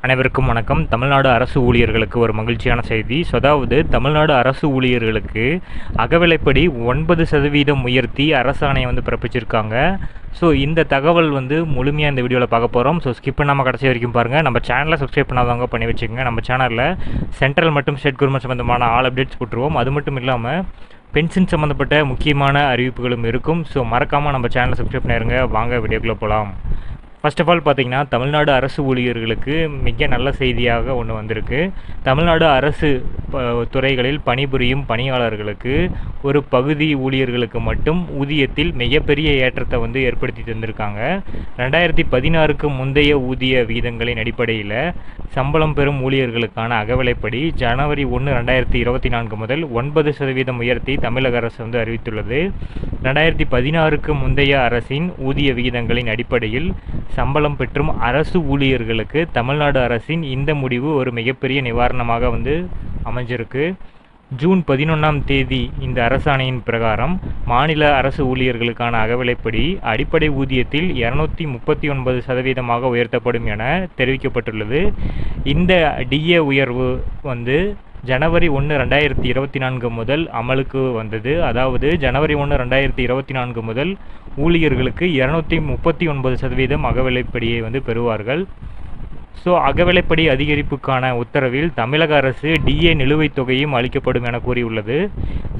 அனைவருக்கும் வணக்கம். தமிழ்நாடு அரசு ஊழியர்களுக்கு ஒரு மகிழ்ச்சியான செய்தி. அதாவது தமிழ்நாடு அரசு ஊழியர்களுக்கு அகவிலைப்படி 9% உயர்த்தி அரசாணை பிறப்பிச்சிருக்காங்க. இந்த தகவல் முழுமையாக இந்த வீடியோவில் பார்க்க போகிறோம். ஸ்கிப் பண்ணாமல் கடைசி வரைக்கும் பாருங்கள். நம்ம சேனலை சப்ஸ்கிரைப் பண்ணாதவங்க பண்ணி வச்சுக்கோங்க. நம்ம சேனலில் சென்ட்ரல் மற்றும் ஸ்டேட் கவர்மெண்ட் சம்மந்தமான ஆல் அப்டேட்ஸ் போட்டுருவோம். அது மட்டும் இல்லாமல் பென்ஷன் சம்மந்தப்பட்ட முக்கியமான அறிவிப்புகளும் இருக்கும். மறக்காமல் நம்ம சேனலை சப்ஸ்கிரைப் பண்ணிடுங்க. வாங்க வீடியோக்குள்ளே போகலாம். ஃபர்ஸ்ட் ஆஃப் ஆல் பார்த்தீங்கன்னா, தமிழ்நாடு அரசு ஊழியர்களுக்கு மிக நல்ல செய்தியாக ஒன்று வந்திருக்கு. தமிழ்நாடு அரசு துறைகளில் பணிபுரியும் பணியாளர்களுக்கு ஒரு பகுதி ஊழியர்களுக்கு மட்டும் ஊதியத்தில் மிகப்பெரிய ஏற்றத்தை ஏற்படுத்தி தந்திருக்காங்க. 2016க்கு முந்தைய ஊதிய விகிதங்களின் அடிப்படையில் சம்பளம் பெறும் ஊழியர்களுக்கான அகவிலைப்படி ஜனவரி 1, 2024 முதல் 9% உயர்த்தி தமிழக அரசு அறிவித்துள்ளது. 2016க்கு முந்தைய அரசின் ஊதிய விகிதங்களின் அடிப்படையில் சம்பளம் பெற்றும் அரசு ஊழியர்களுக்கு தமிழ்நாடு அரசின் இந்த முடிவு ஒரு மிகப்பெரிய நிவாரணமாக அமைஞ்சிருக்கு. ஜூன் 11 இந்த அரசாணையின் பிரகாரம் மாநில அரசு ஊழியர்களுக்கான அகவிலைப்படி அடிப்படை ஊதியத்தில் 239% உயர்த்தப்படும் என தெரிவிக்கப்பட்டுள்ளது. இந்த டிஏ உயர்வு ஜனவரி 1, 2024 முதல் அமலுக்கு வந்தது. அதாவது ஜனவரி 1, 2024 முதல் ஊழியர்களுக்கு 239% அகவிலைப்படியை பெறுவார்கள். அகவிலைப்படி அதிகரிப்புக்கான உத்தரவில் தமிழக அரசு டிஏ நிலுவைத் தொகையும் அளிக்கப்படும் என கூறியுள்ளது.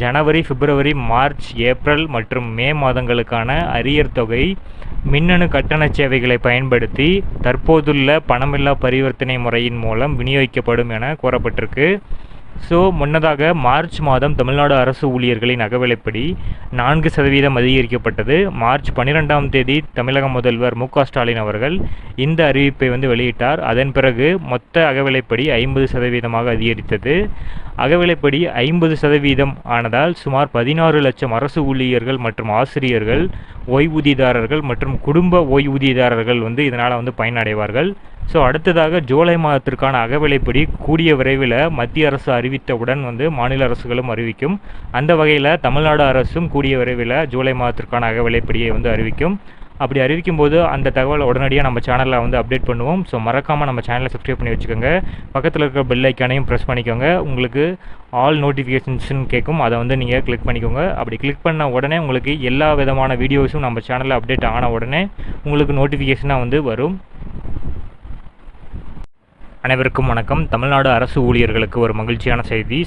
ஜனவரி, பிப்ரவரி, மார்ச், ஏப்ரல் மற்றும் மே மாதங்களுக்கான அரியர் தொகை மின்னணு கட்டண சேவைகளை பயன்படுத்தி தற்போதுள்ள பணமில்லா பரிவர்த்தனை முறையின் மூலம் விநியோகிக்கப்படும் என கூறப்பட்டிருக்கு. முன்னதாக மார்ச் மாதம் தமிழ்நாடு அரசு ஊழியர்களின் அகவிலைப்படி 4% அதிகரிக்கப்பட்டது. மார்ச் 12 தமிழக முதல்வர் மு.க. ஸ்டாலின் அவர்கள் இந்த அறிவிப்பை வெளியிட்டார். அதன் பிறகு மொத்த அகவிலைப்படி 50% அதிகரித்தது. அகவிலைப்படி 50% ஆனதால் சுமார் 16 லட்சம் அரசு ஊழியர்கள் மற்றும் ஆசிரியர்கள், ஓய்வூதியதாரர்கள் மற்றும் குடும்ப ஓய்வூதியதாரர்கள் இதனால் பயனடைவார்கள். அடுத்ததாக ஜூலை மாதத்திற்கான அகவிலைப்படி கூடிய விரைவில் மத்திய அரசு அறிவித்தவுடன் மாநில அரசுகளும் அறிவிக்கும். அந்த வகையில் தமிழ்நாடு அரசும் கூடிய விரைவில் ஜூலை மாதத்திற்கான அகவிலைப்படியை அறிவிக்கும். அப்படி அறிவிக்கும் போது அந்த தகவல் உடனடியாக நம்ம சேனலில் அப்டேட் பண்ணுவோம். மறக்காமல் நம்ம சேனலை சப்ஸ்கிரைப் பண்ணி வச்சுக்கோங்க. பக்கத்தில் இருக்கிற பெல் ஐக்கானையும் ப்ரெஸ் பண்ணிக்கோங்க. உங்களுக்கு ஆல் நோட்டிஃபிகேஷன்ஸ்னு கேட்கும், அதை நீங்கள் கிளிக் பண்ணிக்கோங்க. அப்படி கிளிக் பண்ண உடனே உங்களுக்கு எல்லா விதமான வீடியோஸும் நம்ம சேனலில் அப்டேட் ஆன உடனே உங்களுக்கு நோட்டிஃபிகேஷனாக வரும். அனைவருக்கும் வணக்கம். தமிழ்நாடு அரசு ஊழியர்களுக்கு ஒரு மகிழ்ச்சியான செய்தி.